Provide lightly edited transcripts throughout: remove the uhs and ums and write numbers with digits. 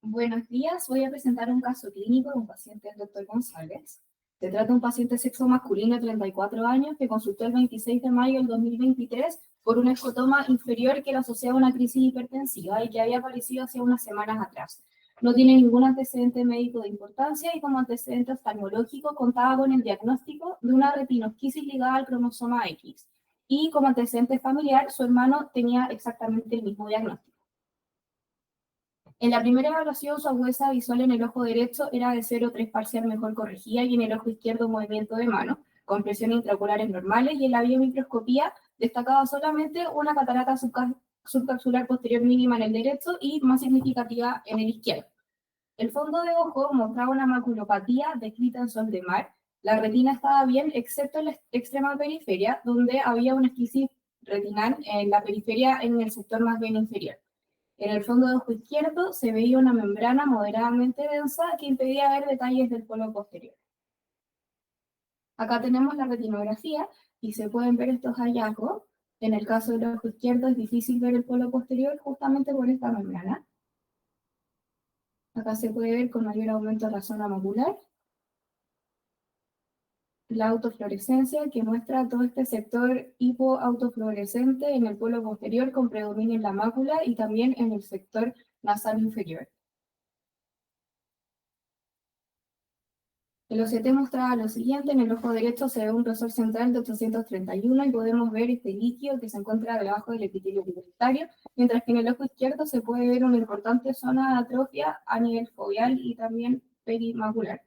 Buenos días, voy a presentar un caso clínico de un paciente del doctor González. Se trata de un paciente sexo masculino de 34 años que consultó el 26 de mayo del 2023 por un escotoma inferior que era asociado a una crisis hipertensiva y que había aparecido hace unas semanas atrás. No tiene ningún antecedente médico de importancia y como antecedente oftalmológico contaba con el diagnóstico de una retinosquisis ligada al cromosoma X. Y como antecedente familiar, su hermano tenía exactamente el mismo diagnóstico. En la primera evaluación, su agudeza visual en el ojo derecho era de 0,3 parcial mejor corregida y en el ojo izquierdo movimiento de mano, con presiones intraoculares normales, y en la biomicroscopía destacaba solamente una catarata subcapsular posterior mínima en el derecho y más significativa en el izquierdo. El fondo de ojo mostraba una maculopatía descrita en sol de mar. La retina estaba bien, excepto en la extrema periferia, donde había una esquisis retinal en la periferia en el sector más bien inferior. En el fondo del ojo izquierdo se veía una membrana moderadamente densa que impedía ver detalles del polo posterior. Acá tenemos la retinografía y se pueden ver estos hallazgos. En el caso del ojo izquierdo es difícil ver el polo posterior justamente por esta membrana. Acá se puede ver con mayor aumento de la zona macular. La autofluorescencia que muestra todo este sector hipoautofluorescente en el polo posterior con predominio en la mácula y también en el sector nasal inferior. El OCT mostraba lo siguiente: en el ojo derecho se ve un grosor central de 831 y podemos ver este líquido que se encuentra debajo del epitelio pigmentario, mientras que en el ojo izquierdo se puede ver una importante zona de atrofia a nivel foveal y también perimacular.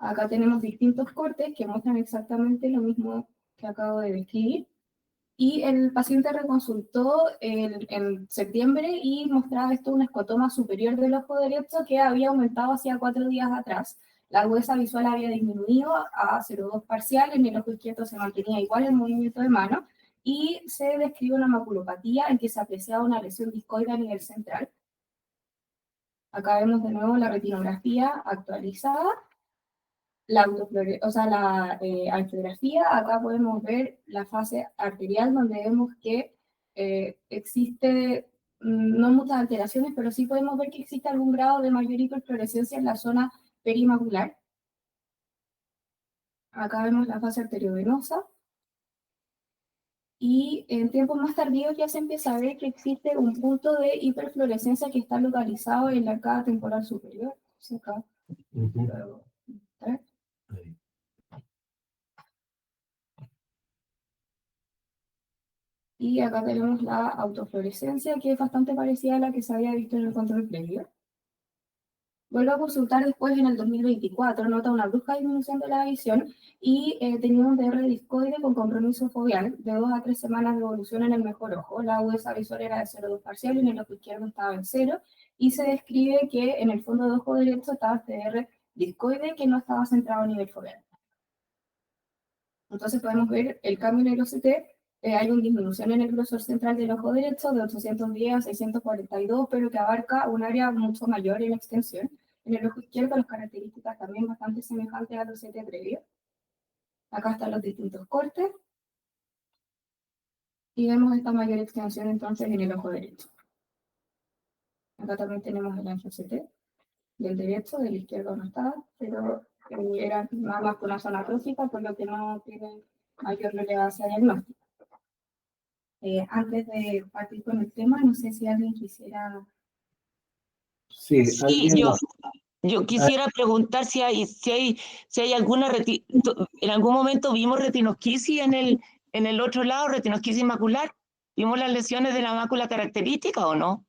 Acá tenemos distintos cortes que muestran exactamente lo mismo que acabo de describir. Y el paciente reconsultó en septiembre y mostraba esto un escotoma superior del ojo derecho que había aumentado hacía 4 días atrás. La agudeza visual había disminuido a 0,2 parcial, en el ojo izquierdo se mantenía igual el movimiento de mano y se describe una maculopatía en que se apreciaba una lesión discoide a nivel central. Acá vemos de nuevo la retinografía actualizada. La angiografía, acá podemos ver la fase arterial donde vemos que existe no muchas alteraciones, pero sí podemos ver que existe algún grado de mayor hiperfluorescencia en la zona perimacular. Acá vemos la fase arteriovenosa. Y en tiempos más tardíos ya se empieza a ver que existe un punto de hiperfluorescencia que está localizado en la arcada temporal superior. ¿Sí? Acá. Y acá tenemos la autofluorescencia, que es bastante parecida a la que se había visto en el control previo. Vuelvo a consultar después en el 2024, nota una brusca disminución de la visión y tenía un DR discoide con compromiso foveal de 2 a 3 semanas de evolución en el mejor ojo. La agudeza visual era de 0,2 parcial y en el ojo izquierdo estaba en 0. Y se describe que en el fondo del ojo derecho estaba este DR discoide que no estaba centrado a nivel foveal. Entonces podemos ver el cambio en el OCT. Hay una disminución en el grosor central del ojo derecho de 810 a 642, pero que abarca un área mucho mayor en extensión. En el ojo izquierdo las características también bastante semejantes al OCT previo. Acá están los distintos cortes. Y vemos esta mayor extensión entonces en el ojo derecho. Acá también tenemos el ancho OCT del derecho, del izquierdo no estaba, pero era nada más que una zona atrófica, por lo que no tiene mayor relevancia diagnóstica. Antes de partir con el tema, no sé si alguien quisiera... Sí, Sí, yo quisiera preguntar si hay alguna en algún momento vimos retinosquisis en el otro lado, retinosquisis macular. ¿Vimos las lesiones de la mácula característica o no?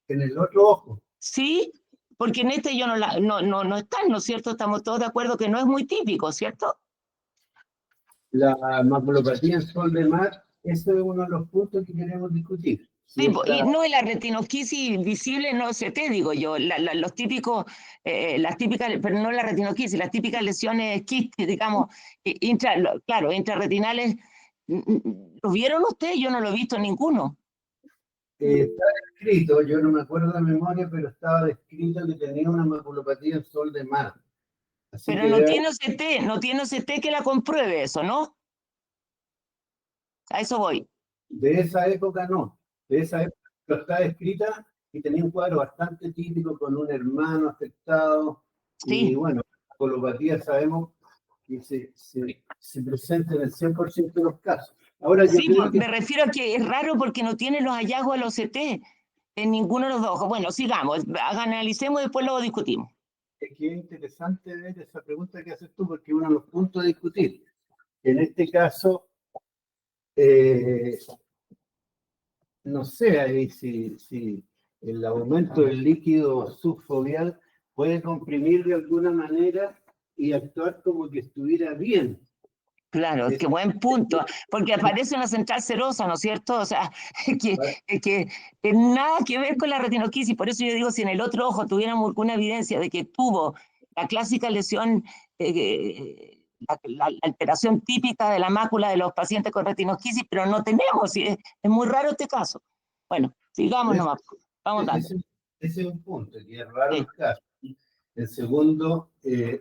en el otro ojo. Sí, porque en este yo no están, ¿no es cierto? Estamos todos de acuerdo que no es muy típico, ¿cierto? La maculopatía en sol de mar, ese es uno de los puntos que queremos discutir. Sí, y no es la retinosquisis visible, no se te digo yo, los típicos, las típicas, pero no la retinosquisis, las típicas lesiones quistes, digamos, claro, intrarretinales. ¿Lo vieron ustedes? Yo no lo he visto ninguno. Está descrito, yo no me acuerdo de memoria, pero estaba descrito que tenía una maculopatía en sol de mar. Así pero que no tiene OCT que la compruebe eso, ¿no? A eso voy. de esa época no. De esa época está descrita y tenía un cuadro bastante típico con un hermano afectado. Y Sí, bueno, la colopatía sabemos que se presenta en el 100% de los casos. Ahora yo sí, creo que me refiero a que es raro porque no tiene los hallazgos al OCT en ninguno de los dos ojos. Bueno, sigamos, analicemos y después lo discutimos. es interesante ver esa pregunta que haces tú, porque uno de los puntos a discutir. En este caso, no sé ahí si el aumento del líquido subfoveal puede comprimir de alguna manera y actuar como que estuviera bien. Claro, Es- qué buen punto, porque aparece una central serosa, ¿no es cierto? O sea, que nada que ver con la retinoquisis, por eso yo digo, si en el otro ojo tuviéramos alguna evidencia de que tuvo la clásica lesión, la alteración típica de la mácula de los pacientes con retinoquisis, pero no tenemos, y es muy raro este caso. Bueno, sigamos ese, nomás, vamos dando. ese es un punto, que es raro Sí, el caso. El segundo,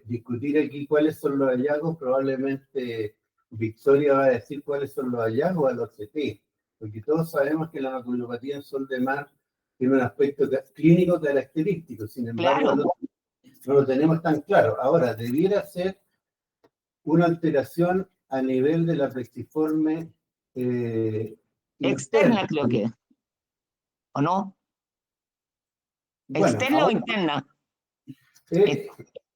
discutir aquí cuáles son los hallazgos, probablemente Victoria va a decir cuáles son los hallazgos a los CT, porque todos sabemos que la maculopatía en sol de mar tiene un aspecto clínico característico, sin embargo claro, no lo tenemos tan claro. Ahora, debiera ser una alteración a nivel de la plexiforme interna. externa creo que, ¿o no? Bueno, ¿Externa o ahora, interna? eh,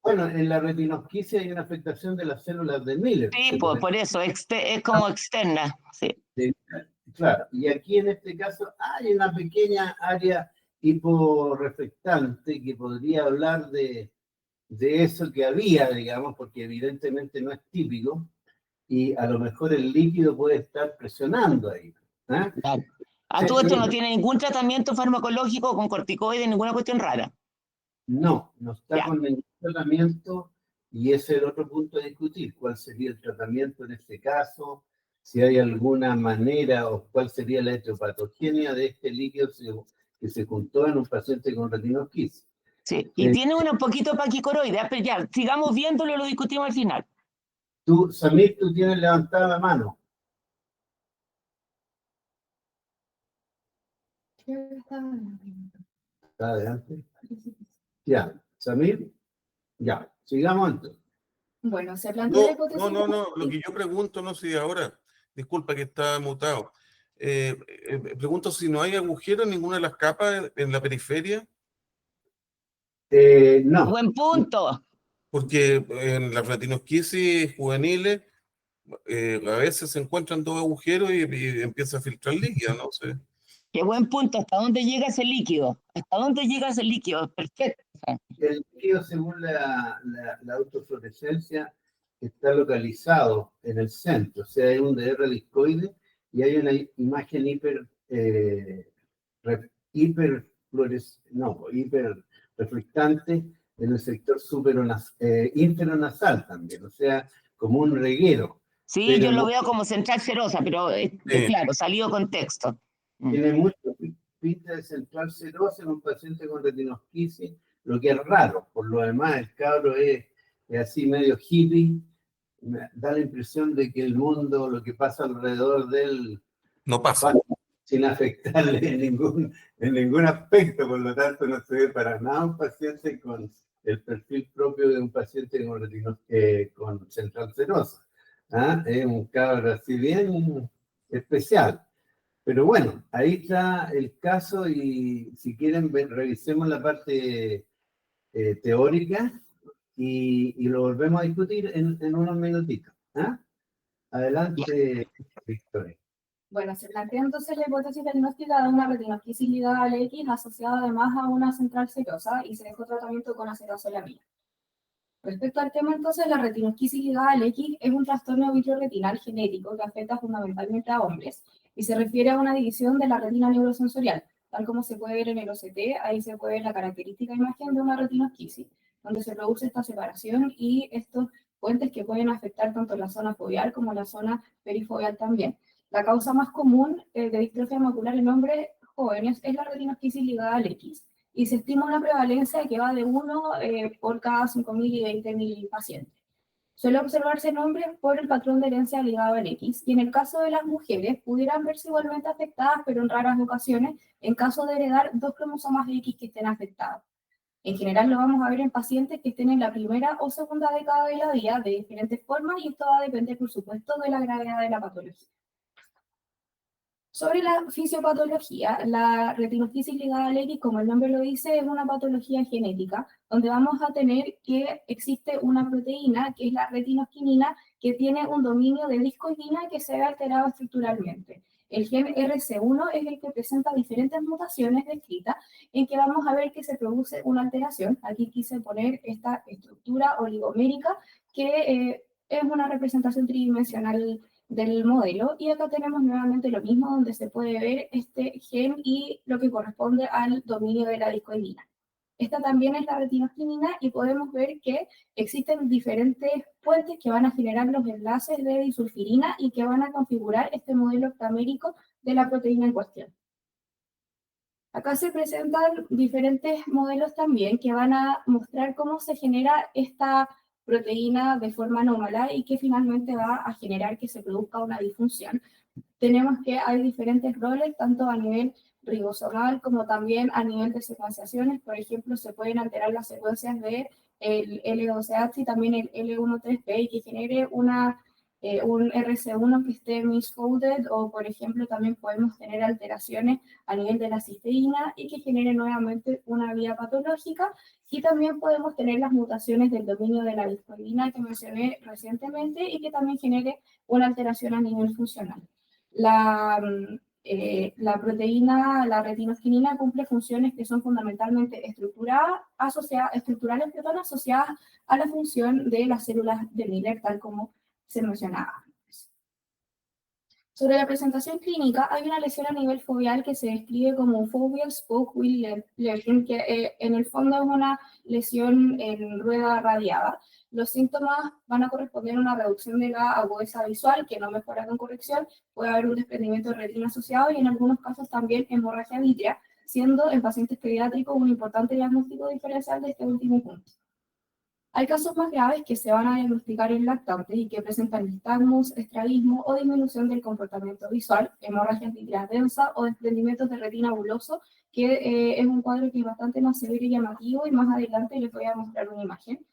bueno, en la retinosquisis hay una afectación de las células de Miller. Sí, por eso, es como externa, sí. De- claro, y aquí en este caso hay una pequeña área hiporreflectante que podría hablar de eso que había, digamos, porque evidentemente no es típico, y a lo mejor el líquido puede estar presionando ahí. ¿Eh? Claro. A todo esto no tiene ningún tratamiento farmacológico con corticoides, ninguna cuestión rara. No, no está Ya. con ningún tratamiento y ese es el otro punto a discutir. ¿Cuál sería el tratamiento en este caso? Si hay alguna manera o cuál sería la etiopatogenia de este líquido que se juntó en un paciente con retinoquisis. Sí. Y tiene un poquito paquicoroide, pero ya, sigamos viéndolo y lo discutimos al final. Tú, Samir, tú tienes levantada la mano. Está adelante. Ya, Samir, ya, sigamos entonces. Bueno, se plantea la No, hipótesis. no, no, no. Lo que yo pregunto, no sé si ahora, disculpa que está mutado. Pregunto si no hay agujero en ninguna de las capas en la periferia, No, Buen punto. porque en las retinosquisis juveniles a veces se encuentran dos agujeros y empieza a filtrar líquido, no sé. Qué buen punto. ¿Hasta dónde llega ese líquido? ¿Hasta dónde llega ese líquido? Perfecto. el líquido, según la autofluorescencia, está localizado en el centro, o sea, hay un DR discoide y hay una imagen hiperreflectante en el sector interonasal también, o sea, como un reguero, Sí, pero yo lo no veo como central serosa, pero Sí. claro, salido de contexto. tiene mucho pinta de central serosa en un paciente con retinosquisis, lo que es raro. Por lo demás, el cabro es así medio hippie, me da la impresión de que el mundo, lo que pasa alrededor de él, No pasa. pasa sin afectarle en ningún aspecto, por lo tanto no se ve para nada un paciente con el perfil propio de un paciente con central serosa. ¿Ah? Es un cabro así bien especial. Pero bueno, ahí está el caso y si quieren revisemos la parte teórica y lo volvemos a discutir en unos minutitos. ¿Ah? Ya. Adelante, Victoria. Bueno, se plantea entonces la hipótesis diagnóstica de una retinoquisis ligada al X asociada además a una central serosa y se dejó tratamiento con acetazolamida. Respecto al tema entonces, la retinoquisis ligada al X es un trastorno vitreoretinal genético que afecta fundamentalmente a hombres y se refiere a una división de la retina neurosensorial, tal como se puede ver en el OCT, ahí se puede ver la característica imagen de una retinoquisis, donde se produce esta separación y estos puentes que pueden afectar tanto la zona foveal como la zona perifoveal también. La causa más común de distrofia macular en hombres jóvenes es la retinoquisis ligada al X y se estima una prevalencia que va de 1 por cada 5.000 y 20.000 pacientes. Suele observarse en hombres por el patrón de herencia ligado al X, y en el caso de las mujeres pudieran verse igualmente afectadas, pero en raras ocasiones, en caso de heredar 2 cromosomas X que estén afectados. En general lo vamos a ver en pacientes que estén en la primera o segunda década de la vida de diferentes formas, y esto va a depender, por supuesto, de la gravedad de la patología. Sobre la fisiopatología, la retinoquisis ligada al X, como el nombre lo dice, es una patología genética, donde vamos a tener que existe una proteína, que es la retinoquinina, que tiene un dominio de discoidina que se ve alterado estructuralmente. El gen RC1 es el que presenta diferentes mutaciones descritas, en que vamos a ver que se produce una alteración. Aquí quise poner esta estructura oligomérica, que es una representación tridimensional del modelo, y acá tenemos nuevamente lo mismo, donde se puede ver este gen y lo que corresponde al dominio de la discoidina. Esta también es la retinoquinina, y podemos ver que existen diferentes puentes que van a generar los enlaces de disulfirina y que van a configurar este modelo octamérico de la proteína en cuestión. Acá se presentan diferentes modelos también que van a mostrar cómo se genera esta proteína de forma anómala y que finalmente va a generar que se produzca una disfunción. Tenemos que hay diferentes roles, tanto a nivel ribosomal como también a nivel de secuenciaciones. Por ejemplo, se pueden alterar las secuencias de el L12H y también el L13P, y que genere un RC1 que esté misfolded, o por ejemplo también podemos tener alteraciones a nivel de la cisteína y que genere nuevamente una vía patológica, y también podemos tener las mutaciones del dominio de la discoidina que mencioné recientemente y que también genere una alteración a nivel funcional. La proteína, la retinoquinina, cumple funciones que son fundamentalmente estructurales, asociadas a la función de las células de Miller, tal como se mencionaba antes. Sobre la presentación clínica, hay una lesión a nivel foveal que se describe como un foveal spoke wheel lesion, que en el fondo es una lesión en rueda radiada. Los síntomas van a corresponder a una reducción de la agudeza visual, que no mejora con corrección, puede haber un desprendimiento de retina asociado y en algunos casos también hemorragia vítrea, siendo en pacientes pediátricos un importante diagnóstico diferencial de este último punto. Hay casos más graves que se van a diagnosticar en lactantes y que presentan nistagmus, estrabismo o disminución del comportamiento visual, hemorragias vítreas densas o desprendimientos de retina buloso, que es un cuadro que es bastante más severo y llamativo, y más adelante les voy a mostrar una imagen.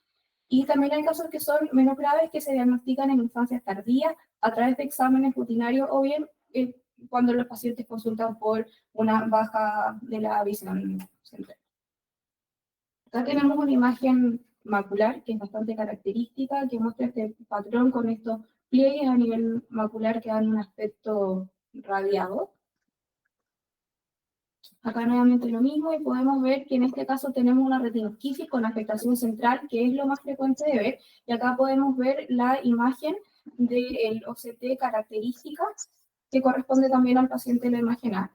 Y también hay casos que son menos graves que se diagnostican en infancias tardías a través de exámenes rutinarios o bien cuando los pacientes consultan por una baja de la visión central. Acá tenemos una imagen macular que es bastante característica, que muestra este patrón con estos pliegues a nivel macular que dan un aspecto radiado. Acá nuevamente lo mismo, y podemos ver que en este caso tenemos una retinoquisis con afectación central, que es lo más frecuente de ver, y acá podemos ver la imagen del OCT característica, que corresponde también al paciente de la imagen A.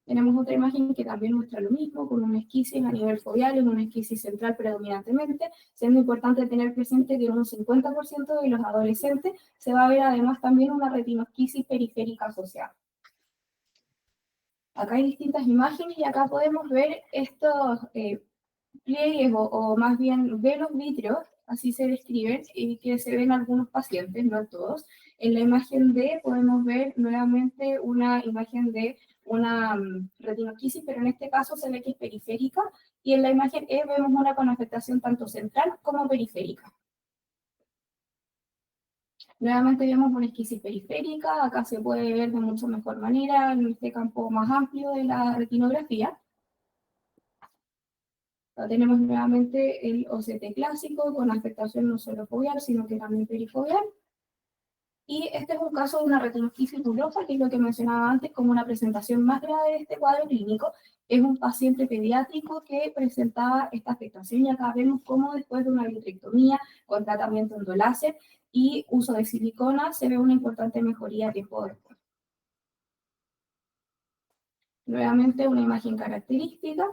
Tenemos otra imagen que también muestra lo mismo, con una esquisis a nivel foveal, en una esquisis central predominantemente, siendo importante tener presente que en un 50% de los adolescentes se va a ver además también una retinoquisis periférica asociada. Acá hay distintas imágenes y acá podemos ver estos pliegues o más bien velos vítreos, así se describen, y que se ven en algunos pacientes, no todos. En la imagen D podemos ver nuevamente una imagen de una retinoquisis, pero en este caso se ve que es periférica, y en la imagen E vemos una con afectación tanto central como periférica. Nuevamente vemos una esquisis periférica, acá se puede ver de mucho mejor manera en este campo más amplio de la retinografía. Acá tenemos nuevamente el OCT clásico con afectación no solo foveal, sino que también perifoveal. Y este es un caso de una retinoquisis bulosa, que es lo que mencionaba antes como una presentación más grave de este cuadro clínico. Es un paciente pediátrico que presentaba esta afectación, y acá vemos cómo después de una vitrectomía con tratamiento endoláser y uso de silicona se ve una importante mejoría tiempo después. Nuevamente una imagen característica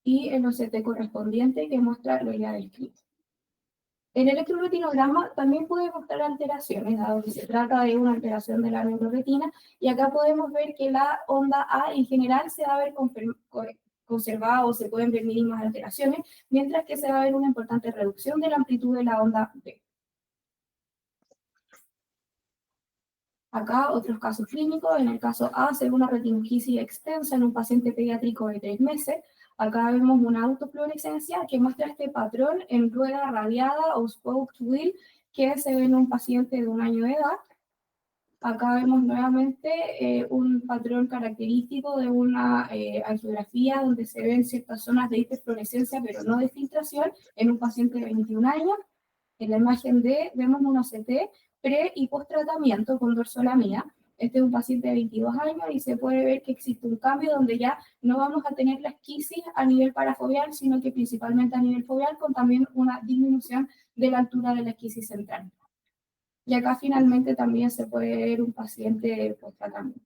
y el OCT correspondiente que muestra lo ya descrito. El electroretinograma también puede mostrar alteraciones, dado que se trata de una alteración de la neuroretina, y acá podemos ver que la onda A en general se va a ver conservada o se pueden ver mínimas alteraciones, mientras que se va a ver una importante reducción de la amplitud de la onda B. Acá otros casos clínicos, en el caso A se ve una retinoquisis extensa en un paciente pediátrico de 3 meses. Acá vemos una autofluorescencia que muestra este patrón en rueda radiada o spoke to wheel que se ve en un paciente de 1 año de edad. Acá vemos nuevamente un patrón característico de una angiografía donde se ven ciertas zonas de hiperfluorescencia pero no de filtración en un paciente de 21 años. En la imagen D vemos un OCT pre y post tratamiento con dorsolamina. Este es un paciente de 22 años y se puede ver que existe un cambio donde ya no vamos a tener la esquisis a nivel parafoveal, sino que principalmente a nivel foveal, con también una disminución de la altura de la esquisis central. Y acá finalmente también se puede ver un paciente post tratamiento.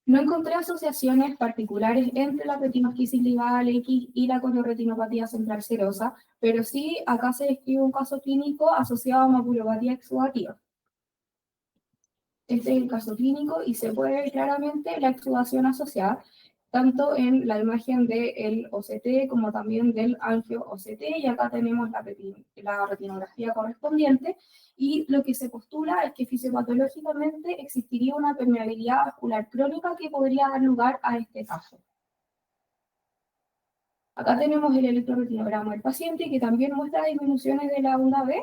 No encontré asociaciones particulares entre la retinoesquisis ligal X y la condroretinopatía central serosa, pero sí acá se describe un caso clínico asociado a maculopatía exudativa. Este es el caso clínico y se puede ver claramente la exudación asociada, tanto en la imagen del OCT como también del angio-OCT, y acá tenemos la retinografía correspondiente, y lo que se postula es que fisiopatológicamente existiría una permeabilidad vascular crónica que podría dar lugar a este caso. Acá tenemos el electroretinograma del paciente que también muestra disminuciones de la onda B.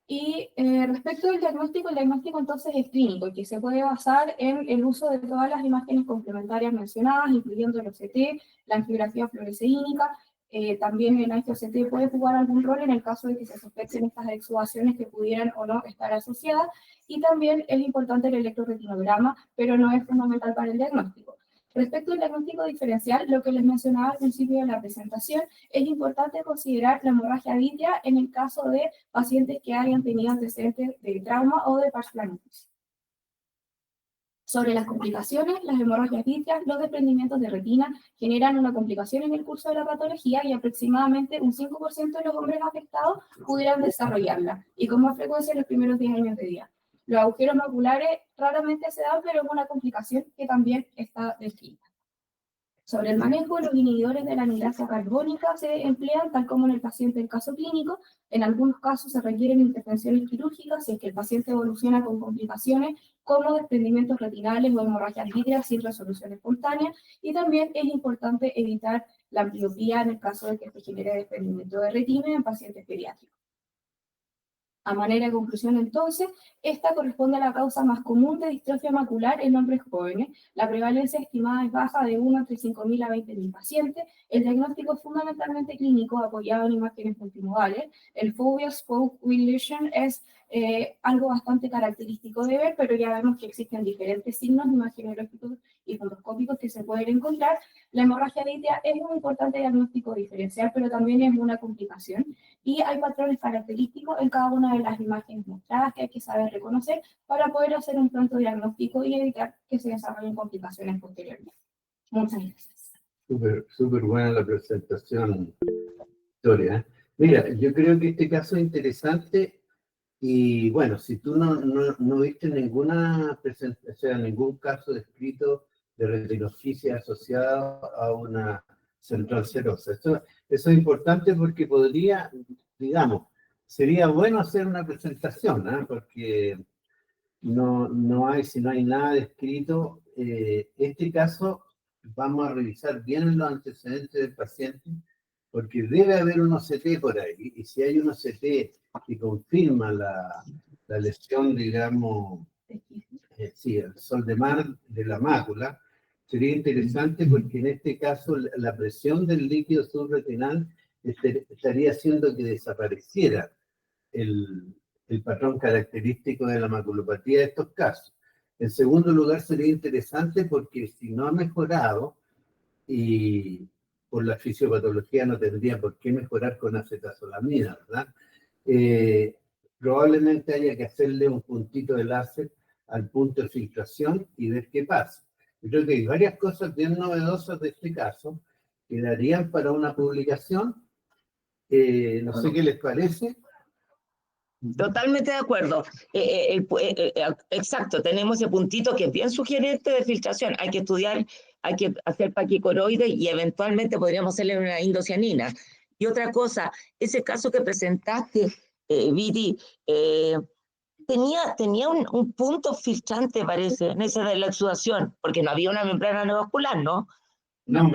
Y respecto del diagnóstico, el diagnóstico entonces es clínico y que se puede basar en el uso de todas las imágenes complementarias mencionadas, incluyendo el OCT, la angiografía fluoresceínica, también el angio-OCT puede jugar algún rol en el caso de que se sospechen estas exudaciones que pudieran o no estar asociadas, y también es importante el electroretinograma, pero no es fundamental para el diagnóstico. Respecto al diagnóstico diferencial, lo que les mencionaba al principio de la presentación, es importante considerar la hemorragia vítrea en el caso de pacientes que hayan tenido antecedentes de trauma o de parsplanitis. Sobre las complicaciones, las hemorragias vítreas, los desprendimientos de retina generan una complicación en el curso de la patología y aproximadamente un 5% de los hombres afectados pudieran desarrollarla, y con más frecuencia en los primeros 10 años de vida. Los agujeros maculares raramente se dan, pero es una complicación que también está descrita. Sobre el manejo, los inhibidores de la anidrasa carbónica se emplean tal como en el paciente en caso clínico. En algunos casos se requieren intervenciones quirúrgicas si es que el paciente evoluciona con complicaciones como desprendimientos retinales o hemorragias vítreas sin resolución espontánea, y también es importante evitar la ambliopía en el caso de que se genere desprendimiento de retina en pacientes pediátricos. A manera de conclusión, entonces, esta corresponde a la causa más común de distrofia macular en hombres jóvenes. La prevalencia estimada es baja de 1 entre 5.000 a 20.000 pacientes. El diagnóstico es fundamentalmente clínico, apoyado en imágenes multimodales. El foveal spoke wheel lesion es algo bastante característico de ver, pero ya vemos que existen diferentes signos imagenológicos y fotoscópicos que se pueden encontrar. La hemorragia vítrea es un importante diagnóstico diferencial, pero también es una complicación, y hay patrones característicos en cada una de las imágenes mostradas que hay que saber reconocer para poder hacer un pronto diagnóstico y evitar que se desarrollen complicaciones posteriormente. Muchas gracias. Súper buena la presentación, Victoria. Mira, yo creo que este caso es interesante y bueno, si tú no viste ninguna presentación, o sea, ningún caso descrito de retinoesquisis asociado a una central serosa. Eso es importante porque podría, digamos, sería bueno hacer una presentación, ¿eh? Porque si no hay nada descrito. Este caso vamos a revisar bien los antecedentes del paciente, porque debe haber un OCT por ahí, y si hay un OCT que confirma la lesión, digamos, sí, el sol de mar de la mácula, sería interesante porque en este caso la presión del líquido subretinal estaría haciendo que desapareciera el patrón característico de la maculopatía de estos casos. En segundo lugar, sería interesante porque si no ha mejorado, y por la fisiopatología no tendría por qué mejorar con acetazolamida, ¿verdad? Probablemente haya que hacerle un puntito de láser al punto de filtración y ver qué pasa. Yo creo que hay varias cosas bien novedosas de este caso que darían para una publicación. No sé qué les parece. Totalmente de acuerdo. Exacto, tenemos ese puntito que es bien sugerente de filtración. Hay que estudiar, hay que hacer paquicoroides y eventualmente podríamos hacerle una indocianina. Y otra cosa, ese caso que presentaste, Viti, tenía un punto filtrante, parece, en esa de la exudación, porque no había una membrana neovascular, ¿no? No,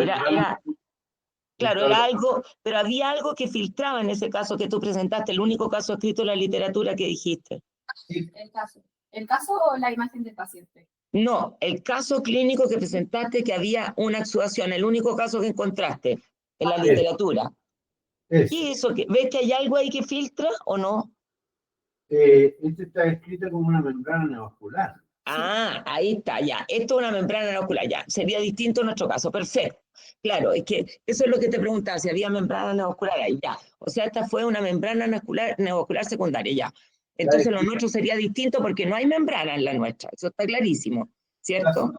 Claro, era algo, pero había algo que filtraba en ese caso que tú presentaste, el único caso escrito en la literatura que dijiste. ¿El caso o la imagen del paciente? No, el caso clínico que presentaste que había una exudación, el único caso que encontraste en la literatura. ¿Y eso? ¿Ves que hay algo ahí que filtra o no? Este está escrito como una membrana neovascular. Ah, ahí está, ya. Esto es una membrana neovascular, ya. Sería distinto en nuestro caso, perfecto. Claro, es que eso es lo que te preguntaba, si había membrana neovascular ahí, ya. O sea, esta fue una membrana neovascular secundaria, ya. Entonces lo nuestro sería distinto porque no hay membrana en la nuestra, eso está clarísimo, ¿cierto?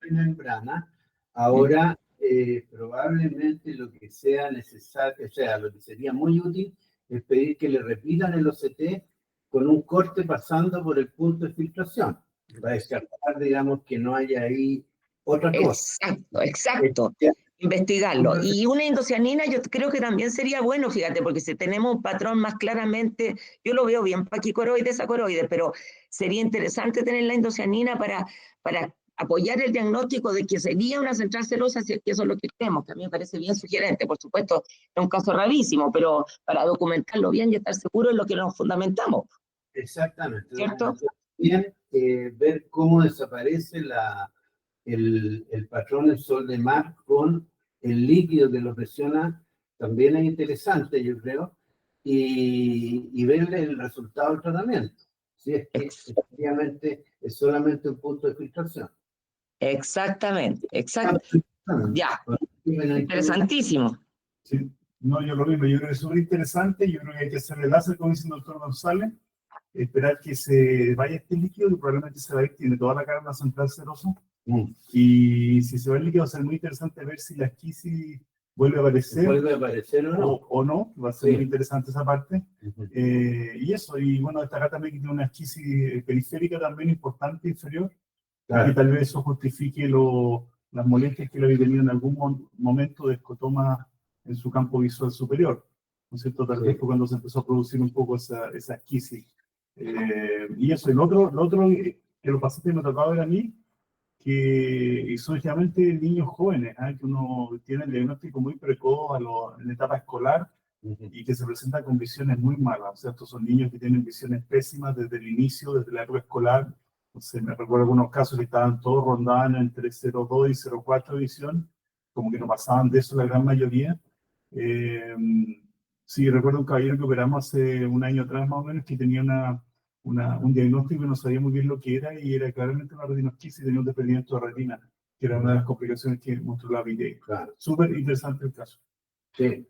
Membrana. Ahora, probablemente lo que sea necesario, o sea, lo que sería muy útil es pedir que le repitan el OCT con un corte pasando por el punto de filtración, para descartar, digamos, que no haya ahí otra cosa. Exacto. Investigarlo. Y una indocianina yo creo que también sería bueno, fíjate, porque si tenemos un patrón más claramente, yo lo veo bien paquicoroides, sacoroides, pero sería interesante tener la indocianina para apoyar el diagnóstico de que sería una central serosa, si es que eso es lo que creemos, que a mí me parece bien sugerente. Por supuesto, es un caso rarísimo, pero para documentarlo bien y estar seguro en lo que nos fundamentamos. Exactamente. ¿Cierto? Bien, ver cómo desaparece el patrón del sol de mar con el líquido que lo presiona también es interesante, yo creo, y ver el resultado del tratamiento. Si es que efectivamente es solamente un punto de filtración. Exactamente. Ya, interesantísimo. Sí, no, yo lo mismo, yo creo que es súper interesante, yo creo que hay que hacer el láser, como dice el doctor González, esperar que se vaya este líquido, que probablemente se va a ir, tiene toda la cara de una central serosa, y si se va el líquido va a ser muy interesante ver si la esquisis vuelve a aparecer. ¿Vuelve a aparecer o no? Va a ser muy interesante esa parte. Y eso, y bueno, destacar también que tiene una esquisis periférica también importante, inferior, y tal vez eso justifique las molestias que le había tenido en algún momento de escotoma en su campo visual superior, ¿no es cierto? Tal vez fue cuando se empezó a producir un poco esa esquisis. Y eso, lo otro que los pacientes me tocaba ver a mí, que son generalmente niños jóvenes, que uno tiene el diagnóstico muy precoz en la etapa escolar y que se presentan con visiones muy malas. O sea, estos son niños que tienen visiones pésimas desde el inicio, desde la época escolar. Entonces, me recuerdo algunos casos que estaban todos rondando entre 0,2 y 0,4 de visión, como que no pasaban de eso la gran mayoría. Sí, recuerdo un caballero que operamos hace un año atrás más o menos, que tenía un diagnóstico y no sabía muy bien lo que era, y era claramente una retinoesquisis y tenía un desprendimiento de retina, que era una de las complicaciones que mostró la video. Súper interesante el caso. Sí.